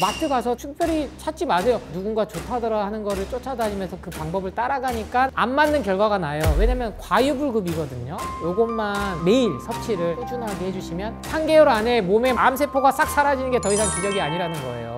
마트 가서 특별히 찾지 마세요. 누군가 좋다더라 하는 거를 쫓아다니면서 그 방법을 따라가니까 안 맞는 결과가 나요. 왜냐면 과유불급이거든요. 요것만 매일 섭취를 꾸준하게 해주시면 3개월 안에 몸에 암세포가 싹 사라지는 게 더 이상 기적이 아니라는 거예요.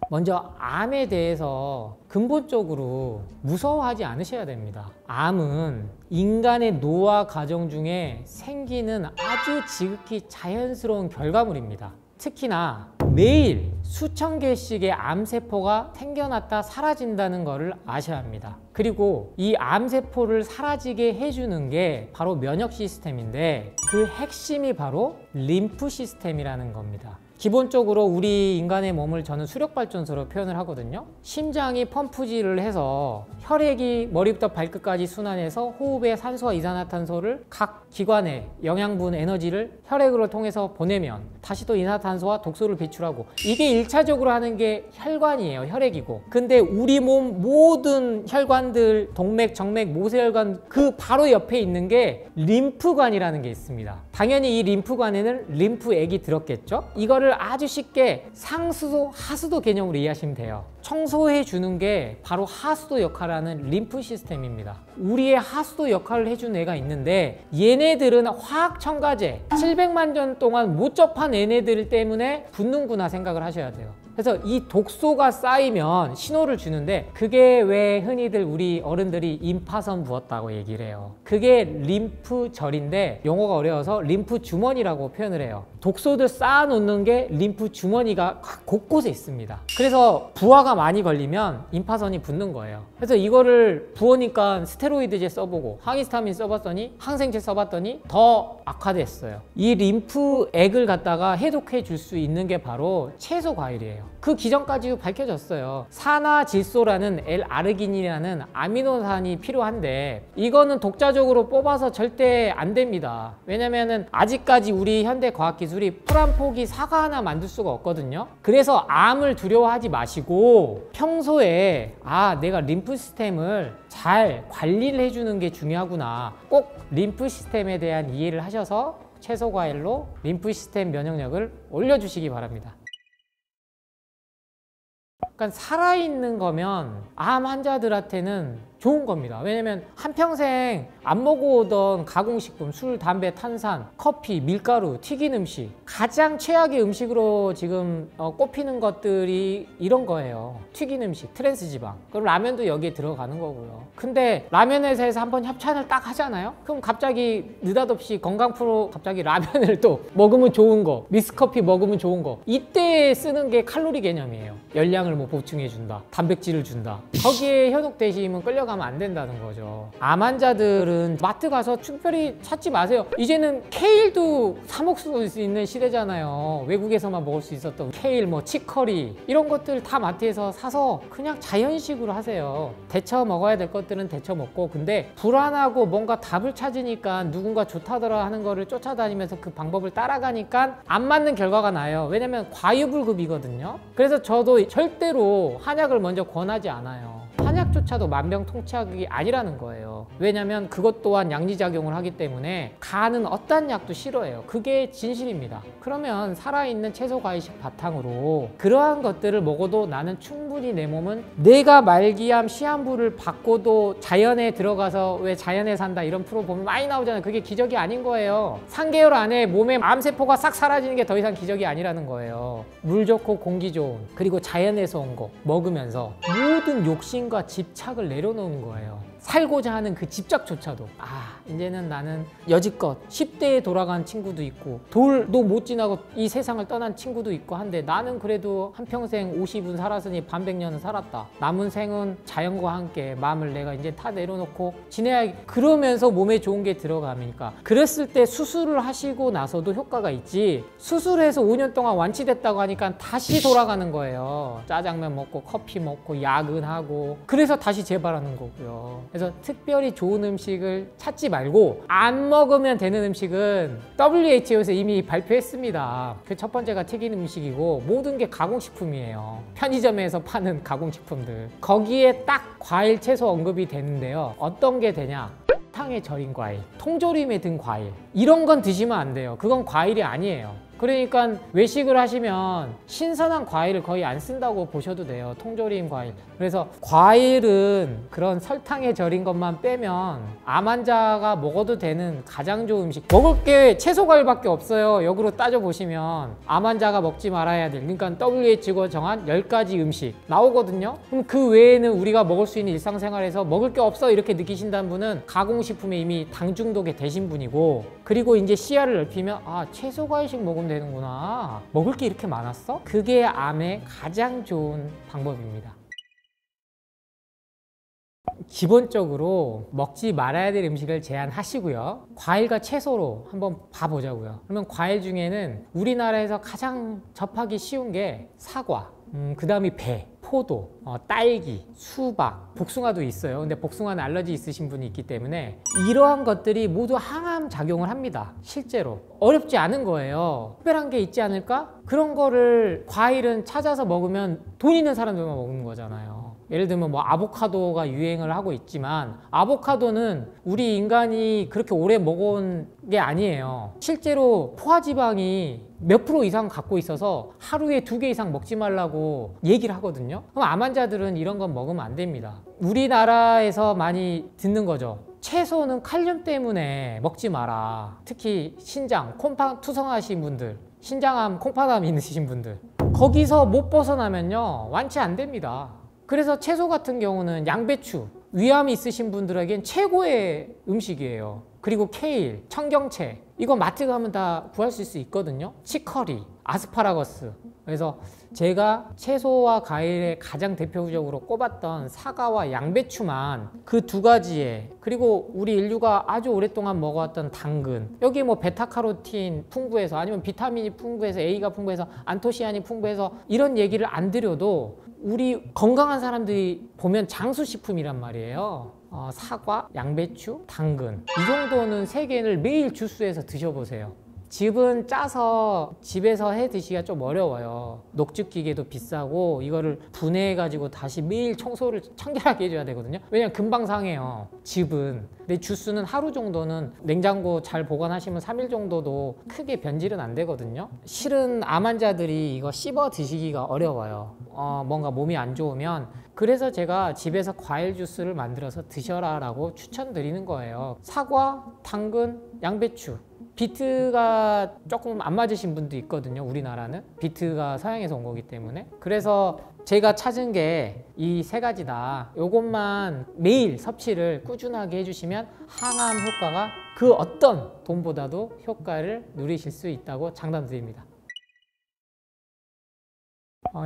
먼저 암에 대해서 근본적으로 무서워하지 않으셔야 됩니다. 암은 인간의 노화 과정 중에 생기는 아주 지극히 자연스러운 결과물입니다. 특히나 매일 수천 개씩의 암세포가 생겨났다 사라진다는 것을 아셔야 합니다. 그리고 이 암세포를 사라지게 해주는 게 바로 면역 시스템인데 그 핵심이 바로 림프 시스템이라는 겁니다. 기본적으로 우리 인간의 몸을 저는 수력발전소로 표현을 하거든요. 심장이 펌프질을 해서 혈액이 머리부터 발끝까지 순환해서 호흡에 산소와 이산화탄소를 각 기관에 영양분, 에너지를 혈액으로 통해서 보내면 다시 또 이산화탄소와 독소를 배출하고, 이게 1차적으로 하는 게 혈관이에요. 혈액이고. 근데 우리 몸 모든 혈관들, 동맥, 정맥, 모세혈관 그 바로 옆에 있는 게 림프관이라는 게 있습니다. 당연히 이 림프관에는 림프액이 들었겠죠. 이거를 아주 쉽게 상수도, 하수도 개념으로 이해하시면 돼요. 청소해 주는 게 바로 하수도 역할을 하는 림프 시스템입니다. 우리의 하수도 역할을 해주는 애가 있는데, 얘네들은 화학 첨가제 700만 년 동안 못 접한 얘네들 때문에 붙는구나 생각을 하셔야 돼요. 그래서 이 독소가 쌓이면 신호를 주는데, 그게 왜 흔히들 우리 어른들이 임파선 부었다고 얘기를 해요. 그게 림프절인데 용어가 어려워서 림프 주머니라고 표현을 해요. 독소들 쌓아놓는 게 림프 주머니가 곳곳에 있습니다. 그래서 부하가 많이 걸리면 임파선이 붙는 거예요. 그래서 이거를 부으니까 스테로이드제 써보고 항히스타민 써봤더니, 항생제 써봤더니 더 악화됐어요. 이 림프액을 갖다가 해독해 줄 수 있는 게 바로 채소 과일이에요. 그 기전까지도 밝혀졌어요. 산화질소라는 L-아르기닌이라는 아미노산이 필요한데, 이거는 독자적으로 뽑아서 절대 안 됩니다. 왜냐면은 아직까지 우리 현대 과학기술이 풀 한 포기 사과 하나 만들 수가 없거든요. 그래서 암을 두려워하지 마시고 평소에 내가 림프 시스템을 잘 관리를 해주는 게 중요하구나, 꼭 림프 시스템에 대한 이해를 하셔서 채소 과일로 림프 시스템 면역력을 올려주시기 바랍니다. 그러니까 살아있는 거면 암 환자들한테는 좋은 겁니다. 왜냐면 한평생 안 먹어오던 가공식품, 술, 담배, 탄산, 커피, 밀가루, 튀긴 음식, 가장 최악의 음식으로 지금 꼽히는 것들이 이런 거예요. 튀긴 음식, 트랜스지방. 그럼 라면도 여기에 들어가는 거고요. 근데 라면 회사에서 한번 협찬을 딱 하잖아요? 그럼 갑자기 느닷없이 건강 프로 갑자기 라면을 또 먹으면 좋은 거, 믹스커피 먹으면 좋은 거, 이때 쓰는 게 칼로리 개념이에요. 열량을 뭐 보충해 준다, 단백질을 준다. 거기에 현혹 대심은 끌려가면 안 된다는 거죠. 암 환자들은 마트 가서 특별히 찾지 마세요. 이제는 케일도 사 먹을 수 있는 시대잖아요. 외국에서만 먹을 수 있었던 케일, 뭐 치커리, 이런 것들 다 마트에서 사서 그냥 자연식으로 하세요. 데쳐 먹어야 될 것들은 데쳐 먹고, 근데 불안하고 뭔가 답을 찾으니까 누군가 좋다더라 하는 거를 쫓아다니면서 그 방법을 따라가니까 안 맞는 결과가 나요. 왜냐면 과유불급이거든요. 그래서 저도 절대로 한약을 먼저 권하지 않아요. 한약조차도 만병통치약이 아니라는 거예요. 왜냐면 그것 또한 양리작용을 하기 때문에 간은 어떤 약도 싫어해요. 그게 진실입니다. 그러면 살아있는 채소 과일식 바탕으로 그러한 것들을 먹어도 나는 충분히 내 몸은 내가 말기암 시한부를 받고도 자연에 들어가서, 왜 자연에 산다 이런 프로 보면 많이 나오잖아요. 그게 기적이 아닌 거예요. 3개월 안에 몸에 암세포가 싹 사라지는 게 더 이상 기적이 아니라는 거예요. 물 좋고 공기 좋은, 그리고 자연에서 온 거 먹으면서 모든 욕심과 집착을 내려놓은 거예요. 살고자 하는 그 집착조차도, 이제는 나는 여지껏 10대에 돌아간 친구도 있고 돌도 못 지나고 이 세상을 떠난 친구도 있고 한데, 나는 그래도 한평생 50은 살았으니 반백년은 살았다. 남은 생은 자연과 함께 마음을 내가 이제 다 내려놓고 지내야, 그러면서 몸에 좋은 게 들어가니까. 그랬을 때 수술을 하시고 나서도 효과가 있지, 수술해서 5년 동안 완치됐다고 하니까 다시 돌아가는 거예요. 짜장면 먹고 커피 먹고 야근하고, 그래서 다시 재발하는 거고요. 그래서 특별히 좋은 음식을 찾지 말고, 안 먹으면 되는 음식은 WHO에서 이미 발표했습니다. 그 첫 번째가 튀긴 음식이고, 모든 게 가공식품이에요. 편의점에서 파는 가공식품들, 거기에 딱 과일, 채소 언급이 되는데요. 어떤 게 되냐? 탕에 절인 과일, 통조림에 든 과일, 이런 건 드시면 안 돼요. 그건 과일이 아니에요. 그러니까 외식을 하시면 신선한 과일을 거의 안 쓴다고 보셔도 돼요. 통조림 과일. 그래서 과일은 그런 설탕에 절인 것만 빼면 암 환자가 먹어도 되는 가장 좋은 음식. 먹을 게 채소 과일밖에 없어요. 역으로 따져보시면 암 환자가 먹지 말아야 될, 그러니까 WHO가 정한 10가지 음식 나오거든요. 그럼 그 외에는 우리가 먹을 수 있는 일상생활에서 먹을 게 없어 이렇게 느끼신다는 분은 가공식품에 이미 당 중독에 되신 분이고, 그리고 이제 시야를 넓히면 아, 채소 과일식 먹으면 되는구나, 먹을 게 이렇게 많았어? 그게 암에 가장 좋은 방법입니다. 기본적으로 먹지 말아야 될 음식을 제한하시고요. 과일과 채소로 한번 봐보자고요. 그러면 과일 중에는 우리나라에서 가장 접하기 쉬운 게 사과, 그 다음이 배, 포도, 딸기, 수박, 복숭아도 있어요. 근데 복숭아는 알러지 있으신 분이 있기 때문에 이러한 것들이 모두 항암 작용을 합니다. 실제로 어렵지 않은 거예요. 특별한 게 있지 않을까? 그런 거를 과일은 찾아서 먹으면 돈 있는 사람들만 먹는 거잖아요. 예를 들면 뭐 아보카도가 유행을 하고 있지만 아보카도는 우리 인간이 그렇게 오래 먹어온 게 아니에요. 실제로 포화지방이 몇 프로 이상 갖고 있어서 하루에 2개 이상 먹지 말라고 얘기를 하거든요. 그럼 암 환자들은 이런 건 먹으면 안 됩니다. 우리나라에서 많이 듣는 거죠. 채소는 칼륨 때문에 먹지 마라. 특히 신장, 콩팥 투성하신 분들, 신장암, 콩팥암 있으신 분들, 거기서 못 벗어나면요 완치 안 됩니다. 그래서 채소 같은 경우는 양배추, 위암이 있으신 분들에겐 최고의 음식이에요. 그리고 케일, 청경채, 이거 마트 가면 다 구할 수 있거든요. 치커리, 아스파라거스. 그래서 제가 채소와 과일에 가장 대표적으로 꼽았던 사과와 양배추만 그 2가지에, 그리고 우리 인류가 아주 오랫동안 먹어왔던 당근, 여기 뭐 베타카로틴 풍부해서, 아니면 비타민이 풍부해서, A가 풍부해서, 안토시아닌이 풍부해서, 이런 얘기를 안 드려도 우리 건강한 사람들이 보면 장수식품이란 말이에요. 사과, 양배추, 당근, 이 정도는 3개를 매일 주스해서 드셔보세요. 즙은 짜서 집에서 해 드시기가 좀 어려워요. 녹즙기계도 비싸고 이거를 분해해 가지고 다시 매일 청소를 청결하게 해줘야 되거든요. 왜냐면 금방 상해요, 즙은. 근데 주스는 하루 정도는 냉장고 잘 보관하시면 3일 정도도 크게 변질은 안 되거든요. 실은 암 환자들이 이거 씹어 드시기가 어려워요. 뭔가 몸이 안 좋으면. 그래서 제가 집에서 과일 주스를 만들어서 드셔라 라고 추천드리는 거예요. 사과, 당근, 양배추. 비트가 조금 안 맞으신 분도 있거든요. 우리나라는 비트가 서양에서 온 거기 때문에. 그래서 제가 찾은 게 이 3가지다. 요것만 매일 섭취를 꾸준하게 해주시면 항암 효과가 그 어떤 돈보다도 효과를 누리실 수 있다고 장담드립니다.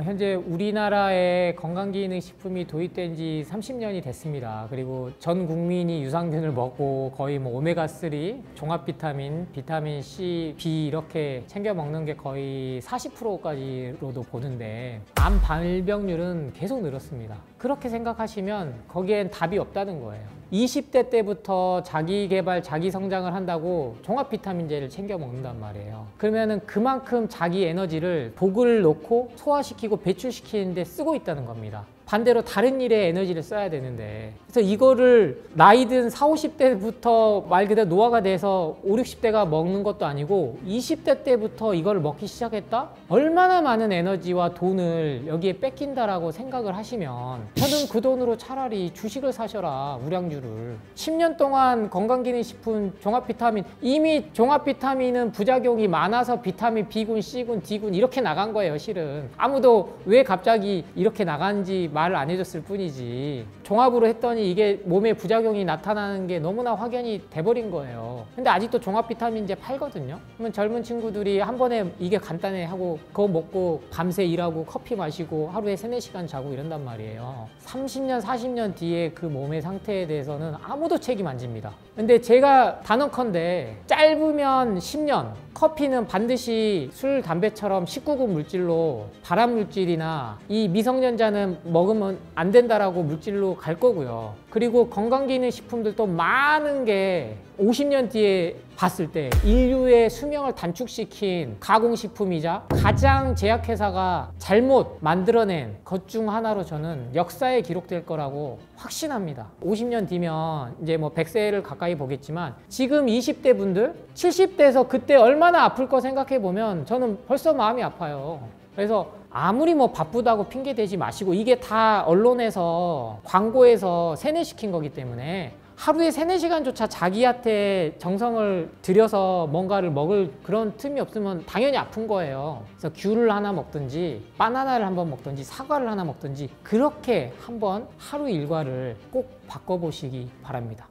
현재 우리나라에 건강기능식품이 도입된 지 30년이 됐습니다. 그리고 전 국민이 유산균을 먹고 거의 뭐 오메가3, 종합비타민, 비타민 C, B 이렇게 챙겨 먹는 게 거의 40%까지로도 보는데 암 발병률은 계속 늘었습니다. 그렇게 생각하시면 거기엔 답이 없다는 거예요. 20대 때부터 자기 개발, 자기 성장을 한다고 종합비타민제를 챙겨 먹는단 말이에요. 그러면은 그만큼 자기 에너지를 독을 놓고 소화시키고 배출시키는데 쓰고 있다는 겁니다. 반대로 다른 일에 에너지를 써야 되는데, 그래서 이거를 나이든 40, 50대부터 말 그대로 노화가 돼서 50, 60대가 먹는 것도 아니고 20대 때부터 이걸 먹기 시작했다? 얼마나 많은 에너지와 돈을 여기에 뺏긴다라고 생각을 하시면 저는 그 돈으로 차라리 주식을 사셔라, 우량주를. 10년 동안 건강기능식품, 종합비타민, 이미 종합비타민은 부작용이 많아서 비타민 B군, C군, D군 이렇게 나간 거예요. 실은 아무도 왜 갑자기 이렇게 나간지 말을 안 해줬을 뿐이지, 종합으로 했더니 이게 몸에 부작용이 나타나는 게 너무나 확연히 돼버린 거예요. 근데 아직도 종합 비타민제 팔거든요. 그러면 젊은 친구들이 한 번에 이게 간단해 하고 그거 먹고 밤새 일하고 커피 마시고 하루에 3, 4시간 자고 이런단 말이에요. 30년, 40년 뒤에 그 몸의 상태에 대해서는 아무도 책임 안 집니다. 근데 제가 단언컨대 짧으면 10년, 커피는 반드시 술, 담배처럼 19금 물질로 발암 물질이나 이 미성년자는 먹으면 안 된다라고 물질로 갈 거고요. 그리고 건강기능식품들도 많은 게 50년 뒤에 봤을 때 인류의 수명을 단축시킨 가공식품이자 가장 제약회사가 잘못 만들어낸 것 중 하나로 저는 역사에 기록될 거라고 확신합니다. 50년 뒤면 이제 뭐 100세를 가까이 보겠지만 지금 20대 분들 70대에서 그때 얼마나 아플 거 생각해 보면 저는 벌써 마음이 아파요. 그래서 아무리 뭐 바쁘다고 핑계 대지 마시고, 이게 다 언론에서 광고에서 세뇌시킨 거기 때문에 하루에 3-4시간조차 자기한테 정성을 들여서 뭔가를 먹을 그런 틈이 없으면 당연히 아픈 거예요. 그래서 귤을 하나 먹든지 바나나를 한번 먹든지 사과를 하나 먹든지 그렇게 한번 하루 일과를 꼭 바꿔보시기 바랍니다.